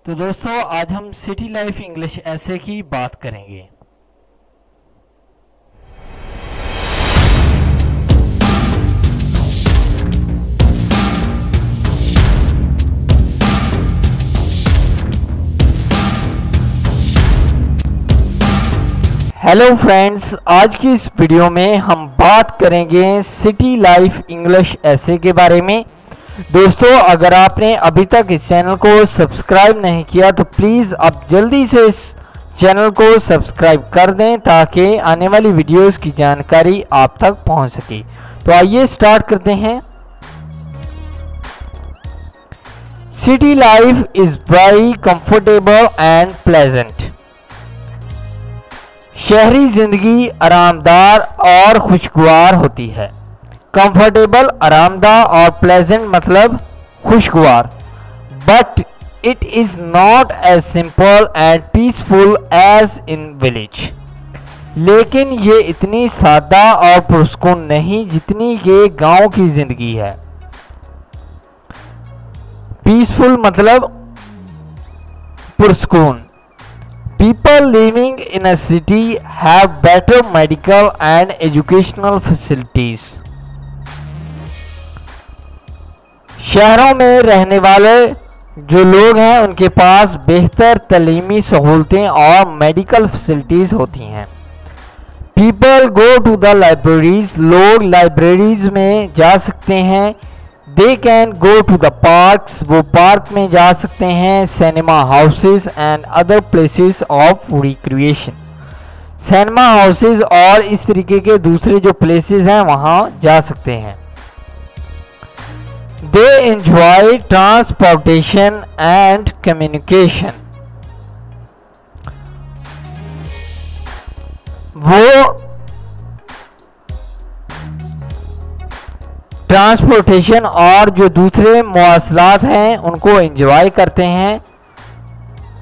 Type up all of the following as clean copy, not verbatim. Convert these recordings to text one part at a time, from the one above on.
तो दोस्तों आज हम सिटी लाइफ इंग्लिश ऐसे की बात करेंगे। हेलो फ्रेंड्स, आज की इस वीडियो में हम बात करेंगे सिटी लाइफ इंग्लिश ऐसे के बारे में। दोस्तों अगर आपने अभी तक इस चैनल को सब्सक्राइब नहीं किया तो प्लीज़ आप जल्दी से इस चैनल को सब्सक्राइब कर दें ताकि आने वाली वीडियोस की जानकारी आप तक पहुंच सके। तो आइए स्टार्ट करते हैं। City life is very comfortable and pleasant. शहरी जिंदगी आरामदार और खुशगवार होती है। कंफर्टेबल आरामदाह और प्लेजेंट मतलब खुशगवार। But it is not as simple and peaceful as in village. लेकिन ये इतनी सादा और पुरसकून नहीं जितनी ये गांव की जिंदगी है। पीसफुल मतलब पुरसकून। People living in a city have better medical and educational facilities. शहरों में रहने वाले जो लोग हैं उनके पास बेहतर तालीमी सहूलतें और मेडिकल फैसिलिटीज़ होती हैं। People go to the libraries. लोग लाइब्रेरीज में जा सकते हैं। They can go to the parks. वो पार्क में जा सकते हैं। Cinema houses and other places of recreation. Cinema houses और इस तरीके के दूसरे जो प्लेसेस हैं वहाँ जा सकते हैं। They enjoy transportation and communication. वो ट्रांसपोर्टेशन और जो दूसरे मवासलात हैं उनको एंजॉय करते हैं।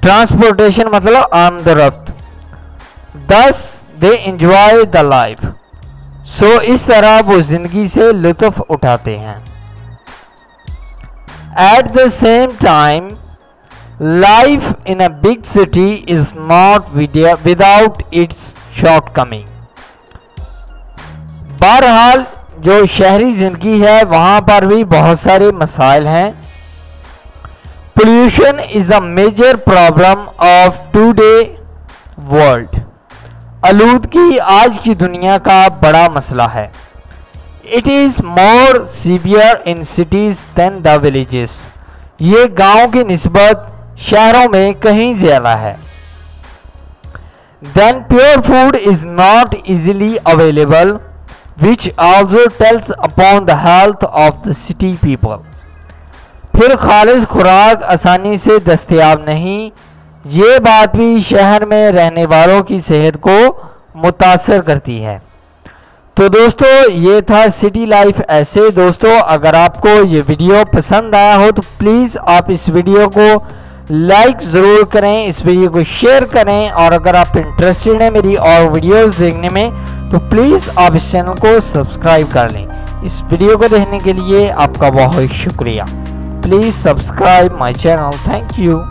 ट्रांसपोर्टेशन मतलब आमदरफ्त। Thus they enjoy the life. सो इस तरह वो जिंदगी से लुत्फ उठाते हैं। At the same time, life in a big city is not without its shortcoming. बहरहाल जो शहरी जिंदगी है वहाँ पर भी बहुत सारे मसाइल हैं। Pollution is the major problem of today world. आलूदगी आज की दुनिया का बड़ा मसला है। It is more severe in cities than the villages. ये गांव की निस्बत शहरों में कहीं ज़्यादा है। Then pure food is not easily available, which also tells upon the health of the city people. फिर खालिस खुराक आसानी से दस्तयाब नहीं, ये बात भी शहर में रहने वालों की सेहत को मुतासर करती है। तो दोस्तों ये था सिटी लाइफ ऐसे। दोस्तों अगर आपको ये वीडियो पसंद आया हो तो प्लीज़ आप इस वीडियो को लाइक ज़रूर करें, इस वीडियो को शेयर करें और अगर आप इंटरेस्टेड हैं मेरी और वीडियोस देखने में तो प्लीज़ आप इस चैनल को सब्सक्राइब कर लें। इस वीडियो को देखने के लिए आपका बहुत शुक्रिया। Please subscribe my channel. Thank you.